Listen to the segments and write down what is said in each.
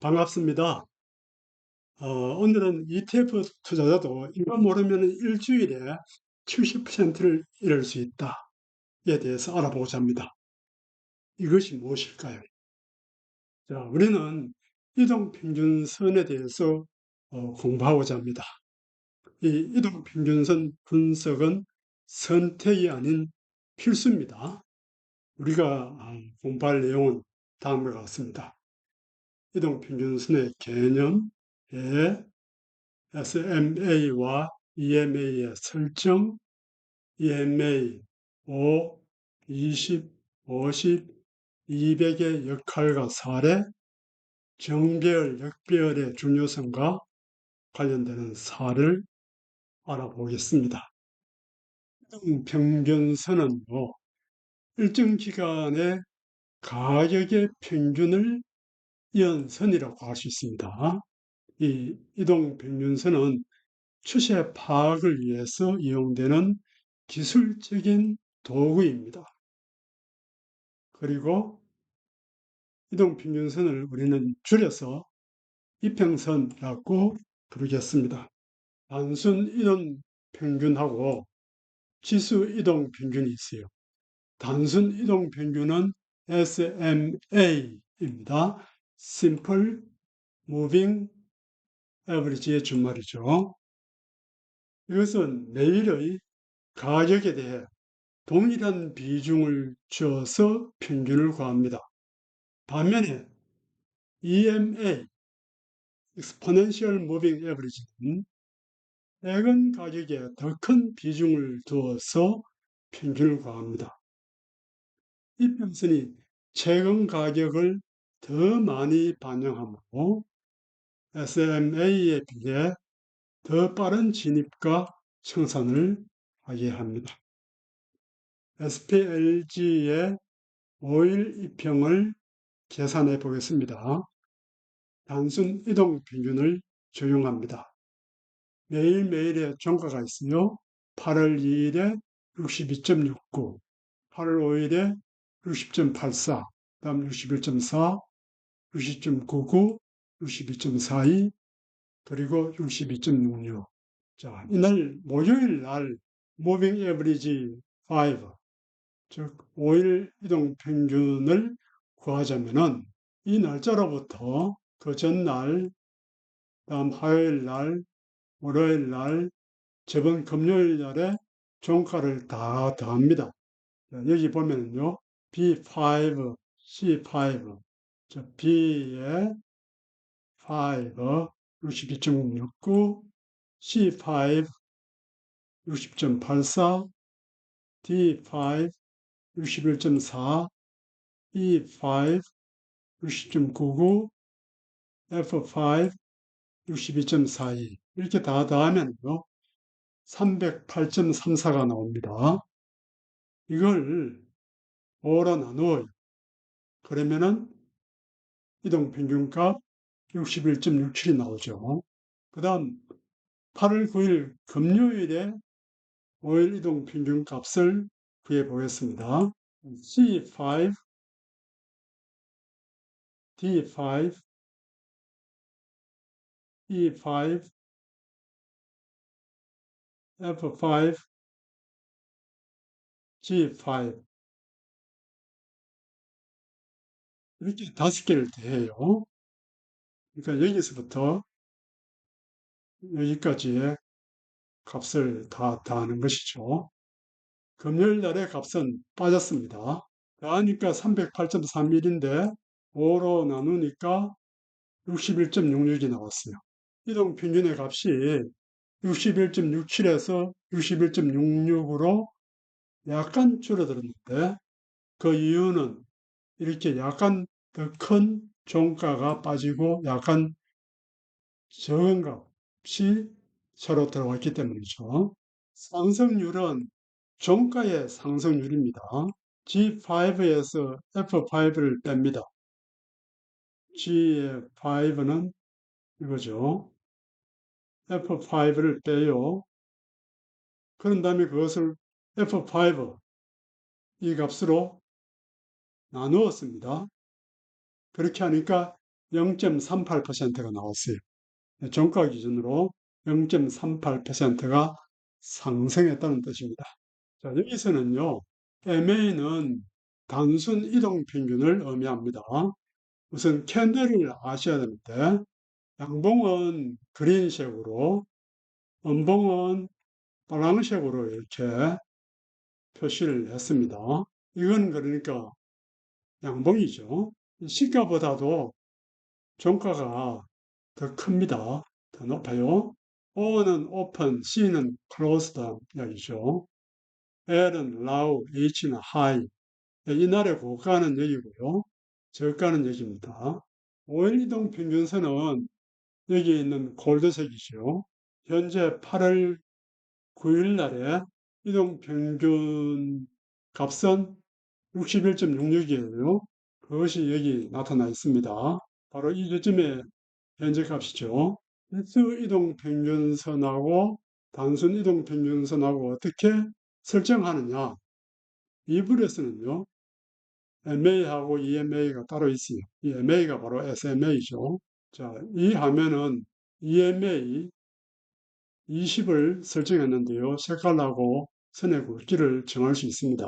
반갑습니다. 오늘은 ETF 투자자도 이거 모르면 일주일에 70%를 잃을 수 있다에 대해서 알아보고자 합니다. 이것이 무엇일까요? 자, 우리는 이동평균선에 대해서 공부하고자 합니다. 이 이동평균선 분석은 선택이 아닌 필수입니다. 우리가 공부할 내용은 다음과 같습니다. 이동평균선의 개념, SMA와 EMA의 설정, EMA 5, 20, 50, 200의 역할과 사례, 정배열, 역배열의 중요성과 관련되는 사례를 알아보겠습니다. 평균선은 일정 기간의 가격의 평균을 이은 선이라고 할 수 있습니다. 이 이동평균선은 추세 파악을 위해서 이용되는 기술적인 도구입니다. 그리고 이동평균선을 우리는 줄여서 이평선이라고 부르겠습니다. 단순 이동평균하고 지수 이동평균이 있어요. 단순 이동평균은 SMA입니다. Simple Moving Average의 준말이죠. 이것은 매일의 가격에 대해 동일한 비중을 줘서 평균을 구합니다. 반면에 EMA, Exponential Moving Average는 최근 가격에 더 큰 비중을 두어서 평균을 구합니다. 이평선이 최근 가격을 더 많이 반영하므로 SMA에 비해 더 빠른 진입과 청산을 하게 합니다. SPLG의 5일 이평을 계산해 보겠습니다. 단순 이동 평균을 적용합니다. 매일매일의 종가가 있으며 8월 2일에 62.69, 8월 5일에 60.84, 다음 61.4, 60.99, 62.42, 그리고 62.66. 자, 이날 목요일 날 무빙 에버리지 5, 즉 5일 이동 평균을 구하자면은 이 날짜로부터 그 전날, 다음 화요일 날, 월요일 날, 저번 금요일 날에 종가를 다 더합니다. 여기 보면은요, B5, C5, 저 B에 5, 62.69, C5, 60.84, D5, 61.4, E5, 60.99, F5, 62.42 이렇게 다 더하면요 308.34가 나옵니다. 이걸 5로 나누어요. 그러면은 이동평균값 61.67이 나오죠. 그 다음 8월 9일 금요일에 5일 이동평균값을 구해 보겠습니다. C5, D5, E5, F5, G5 이렇게 5개를 더해요. 그러니까 여기서부터 여기까지의 값을 다 더하는 것이죠. 금요일 날의 값은 빠졌습니다. 더하니까 308.31인데 5로 나누니까 61.66이 나왔어요. 이동평균의 값이 61.67에서 61.66으로 약간 줄어들었는데 그 이유는 이렇게 약간 더 큰 종가가 빠지고 약간 적은 값이 서로 들어왔기 때문이죠. 상승률은 종가의 상승률입니다. G5에서 F5를 뺍니다. G의 5는 이거죠. F5를 빼요. 그런 다음에 그것을 F5 이 값으로 나누었습니다. 그렇게 하니까 0.38%가 나왔어요. 종가 기준으로 0.38%가 상승했다는 뜻입니다. 자, 여기서는요, MA는 단순 이동 평균을 의미합니다. 우선 캔들을 아셔야 되는데, 양봉은 그린색으로, 음봉은 빨강색으로 이렇게 표시를 했습니다. 이건 그러니까 양봉이죠. 시가보다도 종가가 더 큽니다. 더 높아요. O는 open, C는 closed 이야기죠. L은 low, H는 high. 이날의 고가는 여기고요. 저가는 여기입니다. 5일 이동 평균선은 여기 있는 골드색이죠. 현재 8월 9일 날에 이동 평균 값은 61.66이에요. 그것이 여기 나타나 있습니다. 바로 이 요즘의 현재 값이죠. 필수 이동 평균선하고 단순 이동 평균선하고 어떻게 설정하느냐. 이 불에서는요, MA하고 EMA가 따로 있어요. 이 MA가 바로 SMA죠. 자, 이 화면은 EMA 20을 설정했는데요. 색깔하고 선의 굵기를 정할 수 있습니다.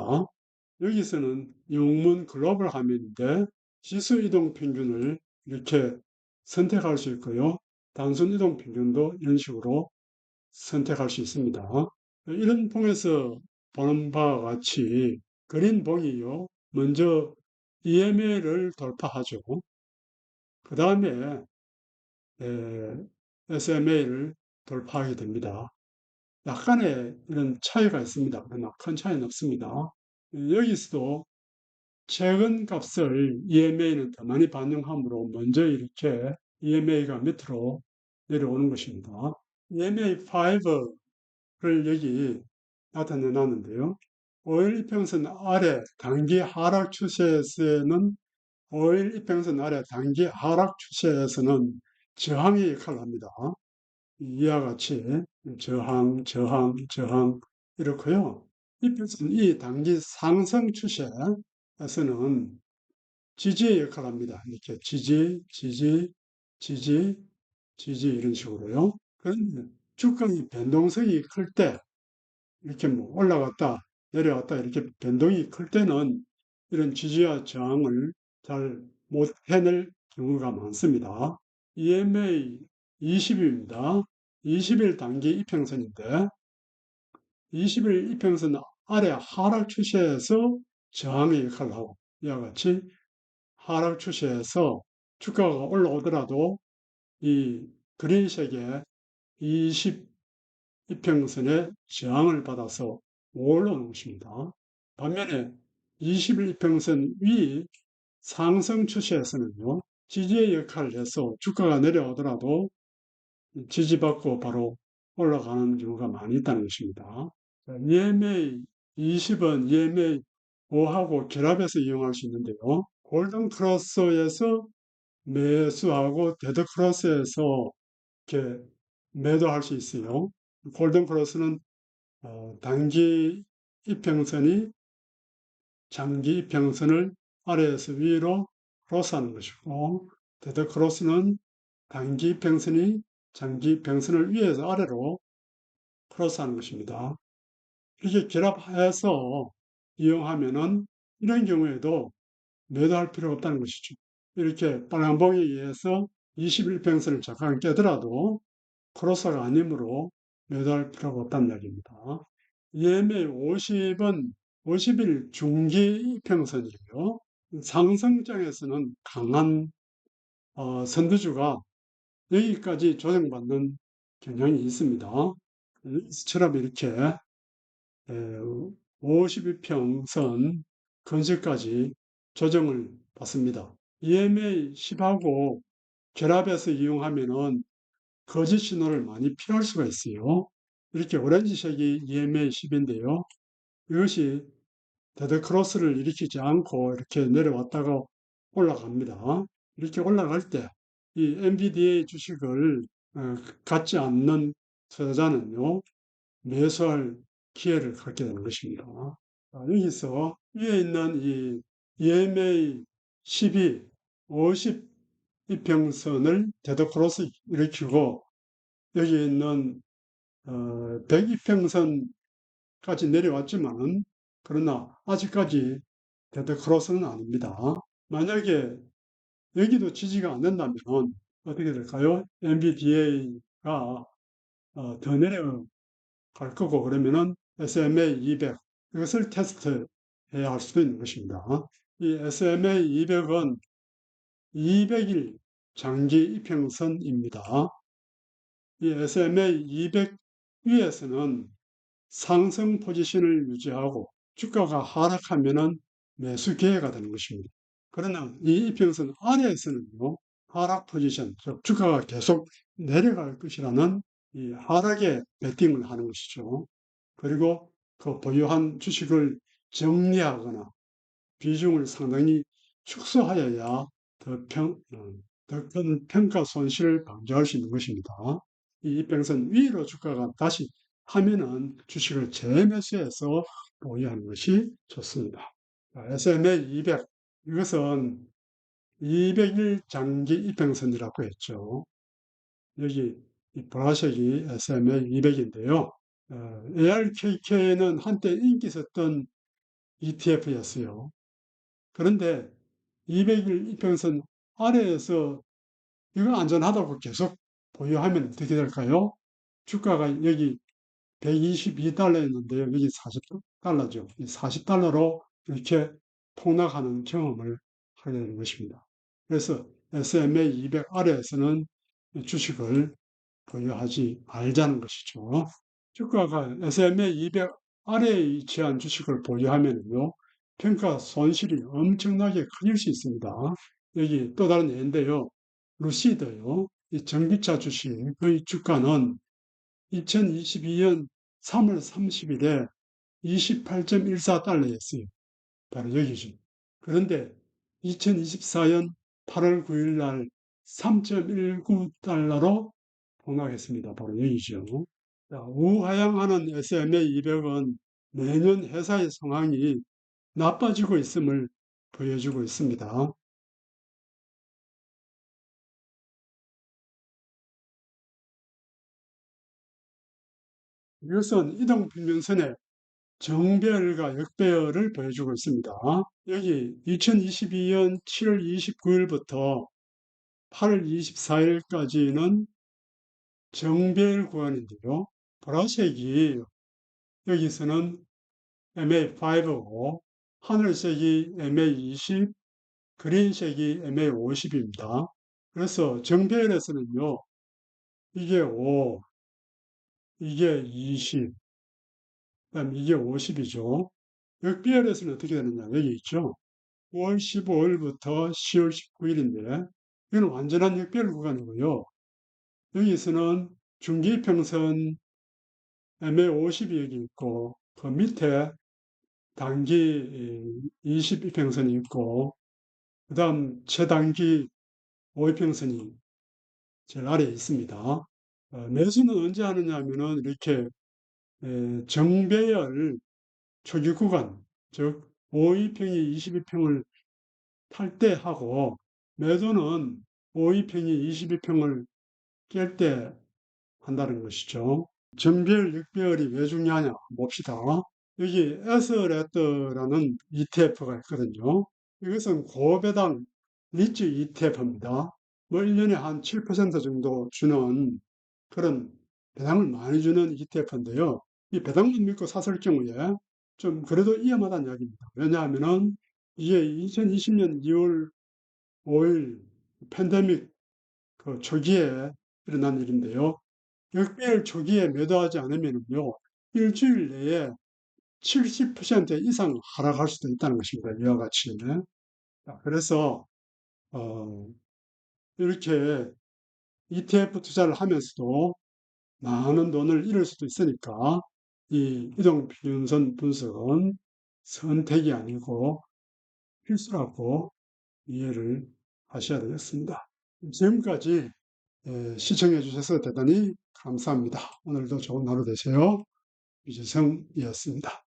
여기서는 영문 글로벌 화면인데 지수 이동 평균을 이렇게 선택할 수 있고요. 단순 이동 평균도 이런 식으로 선택할 수 있습니다. 이런 봉에서 보는 바와 같이 그린 봉이요. 먼저 EMA를 돌파하죠. 그 다음에 SMA를 돌파하게 됩니다. 약간의 이런 차이가 있습니다. 그러나 큰 차이는 없습니다. 여기서도 최근 값을 EMA는 더 많이 반영하므로 먼저 이렇게 EMA가 밑으로 내려오는 것입니다. EMA5를 여기 나타내 놨는데요. 5일 이평선 아래 단기 하락 추세에서는 5일 이평선 아래 단기 하락 추세에서는 저항의 역할을 합니다. 이와 같이 저항, 저항, 저항 이렇고요. 이평선 이 단기 상승 추세에서는 지지의 역할을 합니다. 이렇게 지지, 지지, 지지, 지지 이런 식으로요. 그런데 주가의 변동성이 클 때, 이렇게 뭐 올라갔다, 내려왔다 이렇게 변동이 클 때는 이런 지지와 저항을 잘 못 해낼 경우가 많습니다. EMA 20입니다. 20일 단기 이평선인데 20일 이평선 아래 하락 추세에서 저항의 역할을 하고 이와 같이 하락 추세에서 주가가 올라오더라도 이 그린색의 20 이평선의 저항을 받아서 올라오는 것입니다. 반면에 21 이평선 위 상승 추세에서는요, 지지의 역할을 해서 주가가 내려오더라도 지지받고 바로 올라가는 경우가 많이 있다는 것입니다. EMA 20은 EMA 5하고 결합해서 이용할 수 있는데요. 골든 크로스에서 매수하고 데드 크로스에서 이렇게 매도할 수 있어요. 골든 크로스는 단기 이평선이 장기 이평선을 아래에서 위로 크로스하는 것이고, 데드 크로스는 단기 이평선이 장기 이평선을 위에서 아래로 크로스하는 것입니다. 이렇게 결합해서 이용하면은 이런 경우에도 매도할 필요가 없다는 것이죠. 이렇게 빨간봉에 의해서 21평선을 잠깐 깨더라도 크로스가 아니므로 매도할 필요가 없다는 이야기입니다. EMA 50은 50일 중기 이평선이에요. 상승장에서는 강한 선두주가 여기까지 조정받는 경향이 있습니다. 이처럼 이렇게 52평선 근처까지 조정을 받습니다. EMA 10하고 결합해서 이용하면은 거짓 신호를 많이 피할 수가 있어요. 이렇게 오렌지색이 EMA 10인데요. 이것이 데드 크로스를 일으키지 않고 이렇게 내려왔다가 올라갑니다. 이렇게 올라갈 때 이 NVDA 주식을 갖지 않는 투자자는요, 매수할 기회를 갖게 되는 것입니다. 여기서 위에 있는 이 EMA 12, 50 이평선을 데드크로스 일으키고 여기 있는 100이평선까지 내려왔지만 그러나 아직까지 데드크로스는 아닙니다. 만약에 여기도 지지가 안 된다면 어떻게 될까요? NVDA가 더 내려갈 거고 그러면은 SMA 200 이것을 테스트해야 할 수도 있는 것입니다. 이 SMA 200은 200일 장기 이평선입니다. 이 SMA 200 위에서는 상승 포지션을 유지하고 주가가 하락하면은 매수 기회가 되는 것입니다. 그러나 이 이평선 아래에서는요, 하락 포지션, 즉 주가가 계속 내려갈 것이라는 이 하락에 베팅을 하는 것이죠. 그리고 그 보유한 주식을 정리하거나 비중을 상당히 축소하여야 더 큰 평가 손실을 방지할 수 있는 것입니다. 이 이평선 위로 주가가 다시 하면은 주식을 재매수해서 보유하는 것이 좋습니다. SMA 200 이것은 200일 장기 이평선이라고 했죠. 여기 이 보라색이 SMA 200인데요. ARKK는 한때 인기 있었던 ETF였어요. 그런데 200일 이평선 아래에서 이거 안전하다고 계속 보유하면 어떻게 될까요? 주가가 여기 122달러였는데요. 여기 40달러죠. 40달러로 이렇게 폭락하는 경험을 하게 되는 것입니다. 그래서 SMA 200 아래에서는 주식을 보유하지 말자는 것이죠. 주가가 SMA 200 아래에 위치한 주식을 보유하면요, 평가 손실이 엄청나게 커질 수 있습니다. 여기 또 다른 예인데요. 루시드요. 이 전기차 주식의 주가는 2022년 3월 30일에 28.14달러였어요. 바로 여기죠. 그런데 2024년 8월 9일 날 3.19달러로 폭락했습니다. 바로 여기죠. 자, 우하향하는 SMA 200은 매년 회사의 상황이 나빠지고 있음을 보여주고 있습니다. 이것은 이동평균선의 정배열과 역배열을 보여주고 있습니다. 여기 2022년 7월 29일부터 8월 24일까지는 정배열 구간인데요. 보라색이 여기서는 MA5고 하늘색이 MA20, 그린색이 MA50입니다. 그래서 정배열에서는요. 이게 5, 이게 20, 그다음 이게 50이죠. 역배열에서는 어떻게 되느냐. 여기 있죠. 9월 15일부터 10월 19일인데 이건 완전한 역배열 구간이고요. 여기서는 중기평선 MA50이 여기 있고 그 밑에 단기 20이평선이 있고 그 다음 최단기 5이평선이 제일 아래에 있습니다. 매수는 언제 하느냐 하면은 이렇게 정배열 초기 구간, 즉 5이평이 22평을 탈 때 하고 매도는 5이평이 22평을 깰 때 한다는 것이죠. 정배열, 역배열이 왜 중요하냐 봅시다. 여기 에스레트라는 ETF가 있거든요. 이것은 고배당 리츠 ETF입니다. 뭐 1년에 한 7% 정도 주는 그런 배당을 많이 주는 ETF인데요. 이 배당만 믿고 샀을 경우에 좀 그래도 위험하다는 이야기입니다. 왜냐하면은 이게 2020년 2월 5일 팬데믹 그 초기에 일어난 일인데요. 역배열 초기에 매도하지 않으면요. 일주일 내에 70% 이상 하락할 수도 있다는 것입니다. 이와 같이. 그래서 어, 이렇게 ETF 투자를 하면서도 많은 돈을 잃을 수도 있으니까 이 이동평균선 분석은 선택이 아니고 필수라고 이해를 하셔야 되겠습니다. 지금까지 시청해 주셔서 대단히 감사합니다. 오늘도 좋은 하루 되세요. 유재성이었습니다.